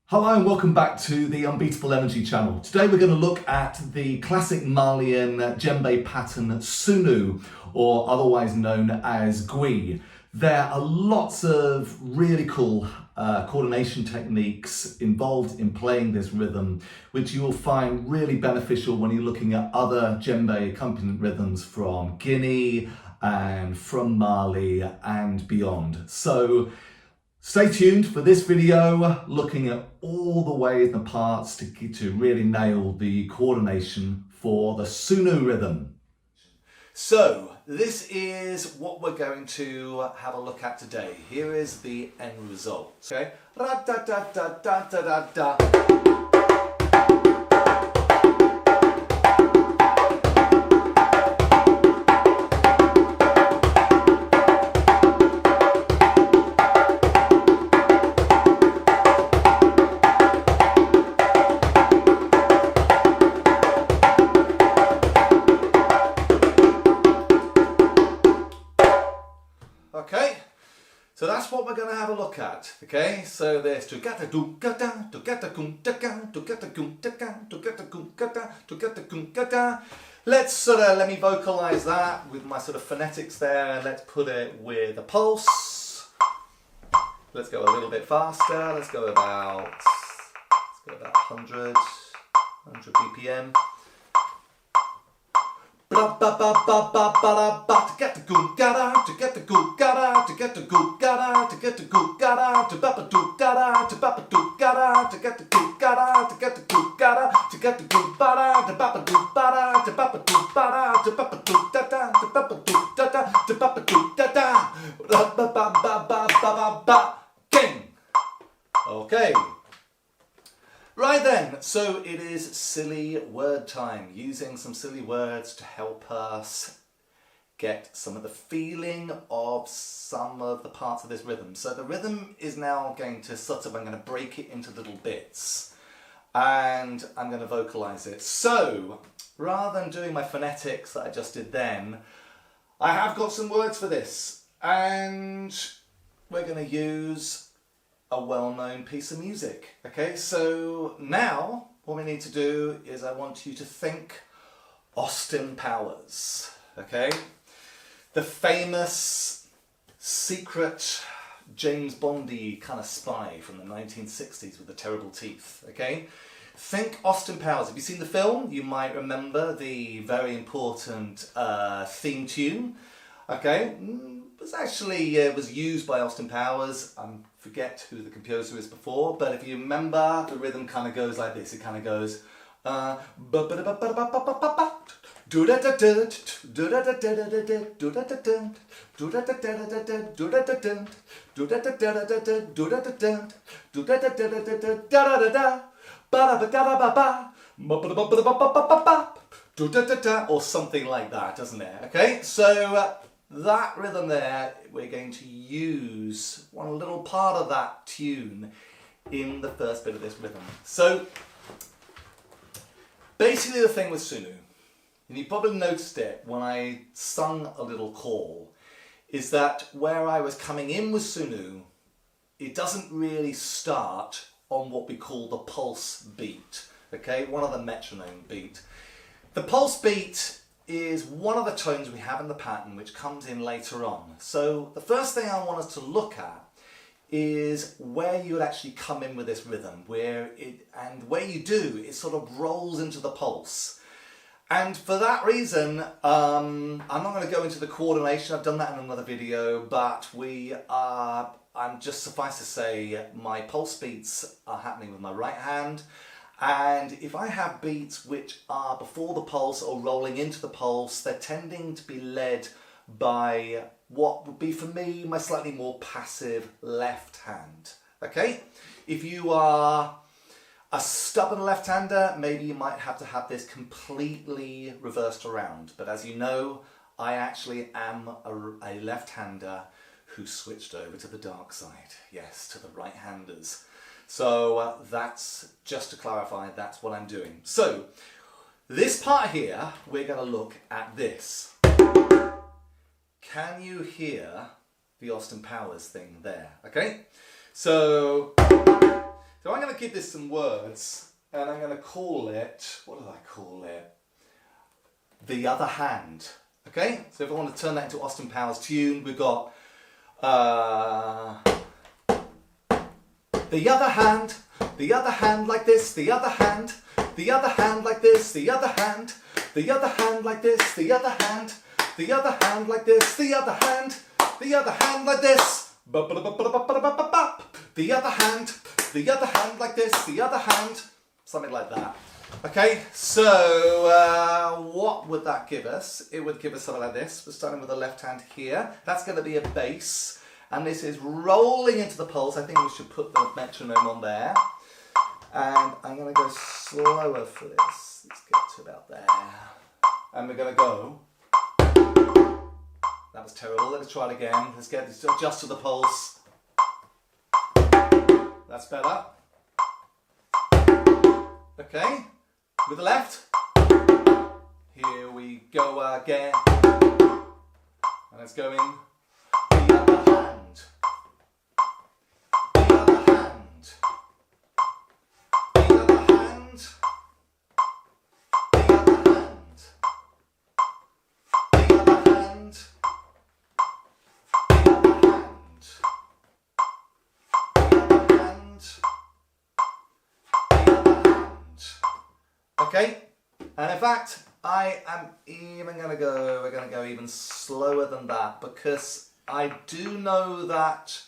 Hello and welcome back to the Unbeatable Energy channel. Today we're going to look at the classic Malian djembe pattern Sunu, or otherwise known as gui. There are lots of really cool coordination techniques involved in playing this rhythm, which you will find really beneficial when you're looking at other djembe accompaniment rhythms from Guinea and from Mali and beyond. So stay tuned for this video, looking at all the ways and the parts to really nail the coordination for the Sunu rhythm. So this is what we're going to have a look at today. Here is the end result. Okay. Ra-da-da-da-da-da-da-da. Okay, so that's what we're going to have a look at. Okay, so there's together gum together. Let's let me vocalize that with my sort of phonetics there, and let's put it with a pulse. Let's go a little bit faster. Let's go about 100 BPM. Ba ba ba ba ba ba ba to get the good gada, to get the good gada, to get the good gada, to get the good gada, to baba do gada, to baba do gada, to get the good gada, to get the good gada, to get the good bada, to baba do bada, to baba do bada, to baba do da da, to baba do da da, to baba do da da, ba ba ba ba ba ba ba, king. Okay. Right then, so it is silly word time, using some silly words to help us get some of the feeling of some of the parts of this rhythm. So the rhythm is now going to I'm going to break it into little bits and I'm going to vocalize it. So rather than doing my phonetics that I just did then, I have got some words for this, and we're going to use a well-known piece of music. Okay, so now what we need to do is I want you to think Austin Powers. Okay, the famous secret James Bondy kind of spy from the 1960s with the terrible teeth. Okay, think Austin Powers. Have you seen the film? You might remember the very important theme tune. Okay, it was used by Austin Powers. I forget who the composer is before, but if you remember, the rhythm kind of goes like this. It kind of goes or something like that, doesn't it? Okay, so that rhythm there, we're going to use one little part of that tune in the first bit of this rhythm. So basically the thing with Sunu, and you probably noticed it when I sung a little call, is that where I was coming in with Sunu, it doesn't really start on what we call the pulse beat, okay, one of the metronome beat. The pulse beat is one of the tones we have in the pattern which comes in later on. So the first thing I want us to look at is where you would actually come in with this rhythm, where you do, it sort of rolls into the pulse. And for that reason, I'm not going to go into the coordination. I've done that in another video, but I'm just suffice to say, my pulse beats are happening with my right hand. And if I have beats which are before the pulse or rolling into the pulse, they're tending to be led by what would be for me my slightly more passive left hand. Okay? If you are a stubborn left-hander, maybe you might have to have this completely reversed around. But as you know, I actually am a left-hander who switched over to the dark side. Yes, to the right-handers. So that's, just to clarify, that's what I'm doing. So this part here, we're going to look at this. Can you hear the Austin Powers thing there? Okay, so I'm going to give this some words, and I'm going to call it, what did I call it? The Other Hand. Okay, so if I want to turn that into Austin Powers tune, we've got the other hand like this, the other hand like this, the other hand like this, the other hand like this, the other hand like this, the other hand like this, the other hand, something like that. Okay, so what would that give us? It would give us something like this. We're starting with the left hand here. That's going to be a bass. And this is rolling into the pulse. I think we should put the metronome on there. And I'm going to go slower for this. Let's get to about there. And we're going to go. That was terrible. Let's try it again. Let's get this adjust to the pulse. That's better. Okay. With the left. Here we go again. And it's going. The other hand. The other hand. The other hand. The other hand. The other hand. The other hand. The other hand. The other hand. Okay? And in fact, I am even going to go, we're going to go even slower than that, because I do know that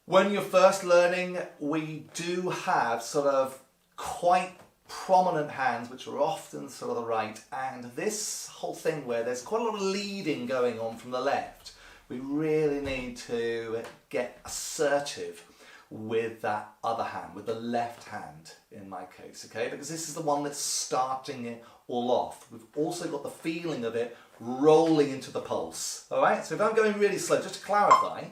when you're first learning, we do have sort of quite prominent hands, which are often sort of the right, and this whole thing where there's quite a lot of leading going on from the left, we really need to get assertive with that other hand, with the left hand in my case, okay? Because this is the one that's starting it all off. We've also got the feeling of it rolling into the pulse, all right? So if I'm going really slow, just to clarify,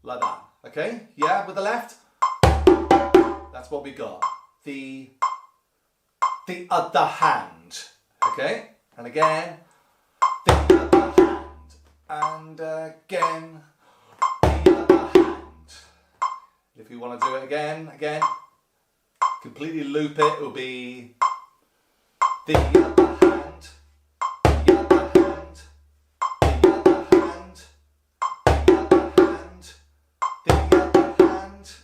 like that, okay? Yeah, with the left, that's what we got. The other hand, okay? And again, the other hand. And again, the other hand. If you want to do it again, completely loop it, it will be the other hand, the other hand, the other hand, the other hand, the other hand,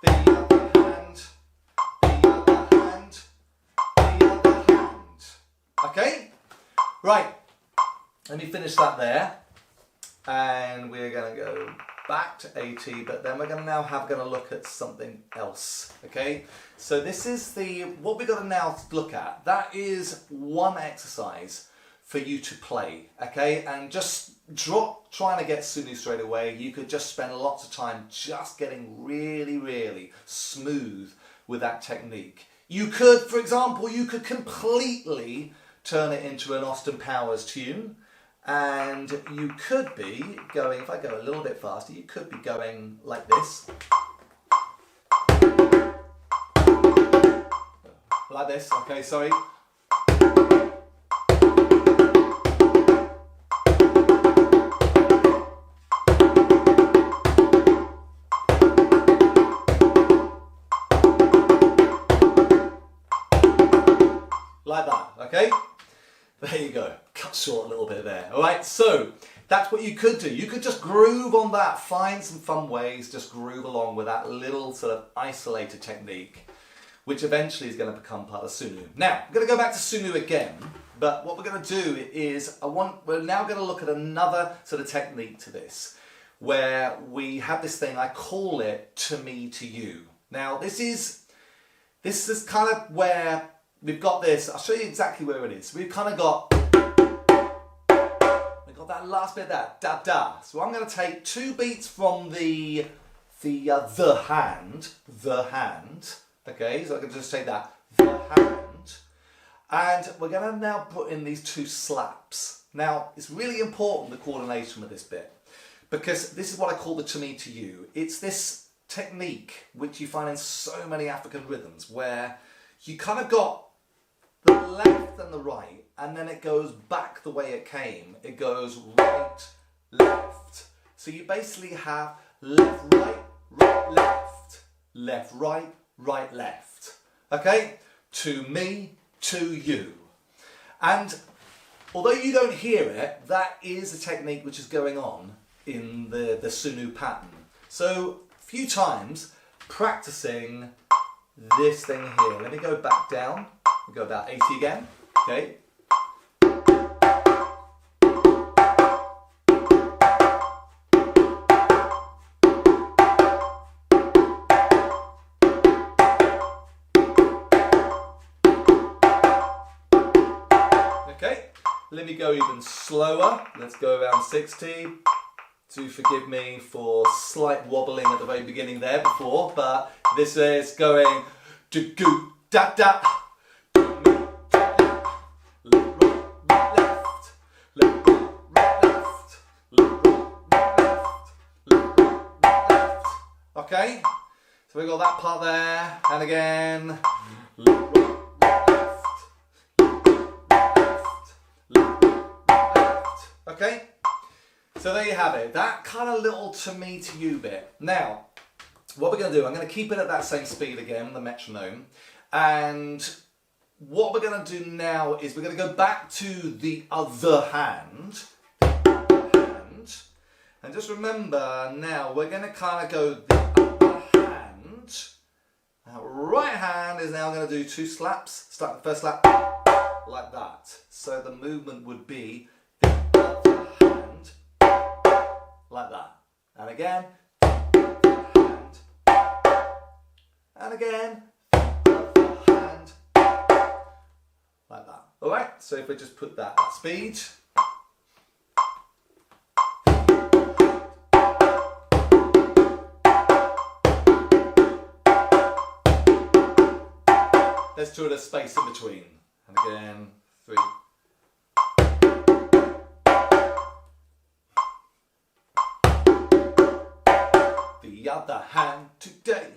the other hand, the other hand, the other hand. Okay? Right. Let me finish that there. And we're going to go back to 80, but then we're going to look at something else, okay? So this is what we're going to now look at. That is one exercise for you to play, okay? And just trying to get Sunu straight away. You could just spend lots of time just getting really, really smooth with that technique. You could, for example, completely turn it into an Austin Powers tune. And you could be going, if I go a little bit faster, you could be going like this. Like this, okay, sorry. Like that, okay? There you go. Cut short a little bit there. All right, so that's what you could do. You could just groove on that, find some fun ways, just groove along with that little sort of isolated technique, which eventually is going to become part of Sunu. Now, I'm going to go back to Sunu again, but what we're going to do is, we're now going to look at another sort of technique to this, where we have this thing, I call it to me to you. Now, this is kind of where we've got this. I'll show you exactly where it is. We've kind of got that last bit there, da da. So I'm going to take two beats from the hand, okay, so I can just take that, the hand, and we're going to now put in these two slaps. Now, it's really important, the coordination with this bit, because this is what I call the to me to you. It's this technique which you find in so many African rhythms, where you kind of got the left and the right, and then it goes back the way it came. It goes right, left. So you basically have left, right, right, left, left, right, right, left. Okay? To me, to you. And although you don't hear it, that is a technique which is going on in the Sunu pattern. So a few times practicing this thing here. Let me go back down. We'll go about 80 again. Okay. Okay. Let me go even slower. Let's go around 60. Do forgive me for slight wobbling at the very beginning there before, but this is going to go da da. Left, right, left, left, right, left, left, right, left, left, right, left. Okay, so we got that part there, and again. Left, right, left, left, right, left. Okay. So there you have it, that kind of little to me to you bit. Now, what we're going to do, I'm going to keep it at that same speed again, the metronome. And what we're going to do now is we're going to go back to the other hand. And just remember now, we're going to kind of go the other hand. Now, right hand is now going to do 2 slaps. Start the first slap like that. So the movement would be the other hand. Like that. And again, hand. And again, hand. Like that. Alright, so if we just put that at speed. Let's do a space in between. And again, 3. The other hand today.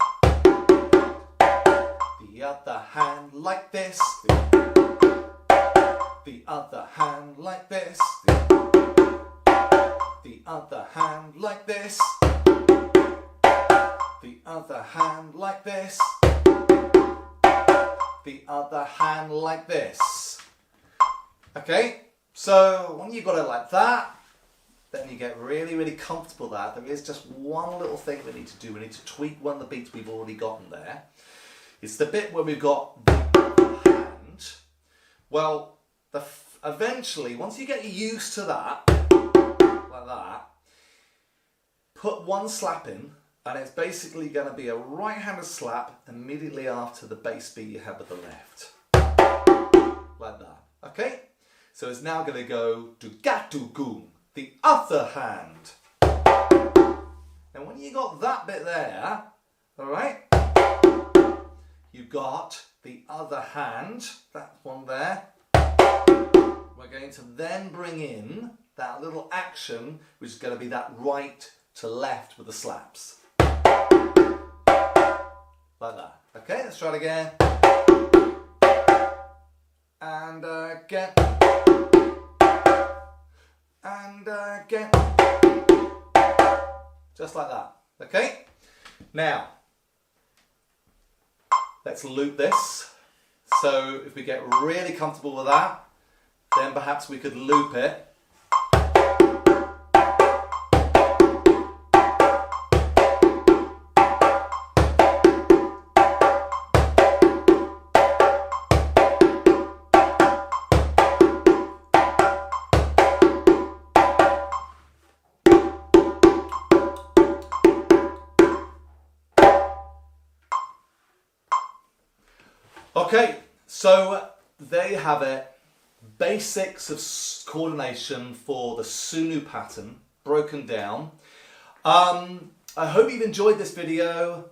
The other hand like this. The other hand like this. The other hand like this. The other hand like this. The other hand like this. Okay, so when you got it like that, then you get really, really comfortable there. There is just one little thing we need to do. We need to tweak one of the beats we've already gotten there. It's the bit where we've got the hand. Well, eventually, once you get used to that, like that, put one slap in, and it's basically going to be a right-handed slap immediately after the bass beat you have with the left. Like that. Okay? So it's now going to go to gatu-goom. The other hand. And when you got that bit there, alright, you've got the other hand, that one there. We're going to then bring in that little action, which is going to be that right to left with the slaps. Like that. Okay, let's try it again. And again. And again. Just like that. Okay? Now, let's loop this. So if we get really comfortable with that, then perhaps we could loop it. Okay, so there you have it. Basics of coordination for the Sunu pattern, broken down. I hope you've enjoyed this video.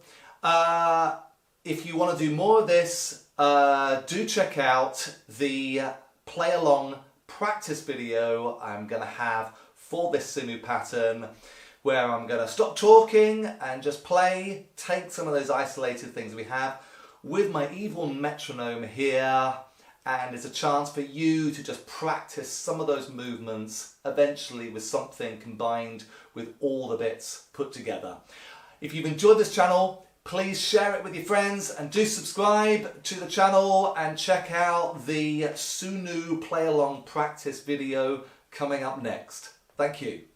If you want to do more of this, do check out the play along practice video I'm going to have for this Sunu pattern, where I'm going to stop talking and just play, take some of those isolated things we have with my evil metronome here, and it's a chance for you to just practice some of those movements eventually with something combined with all the bits put together. If you've enjoyed this channel, please share it with your friends and do subscribe to the channel and check out the Sunu play along practice video coming up next. Thank you.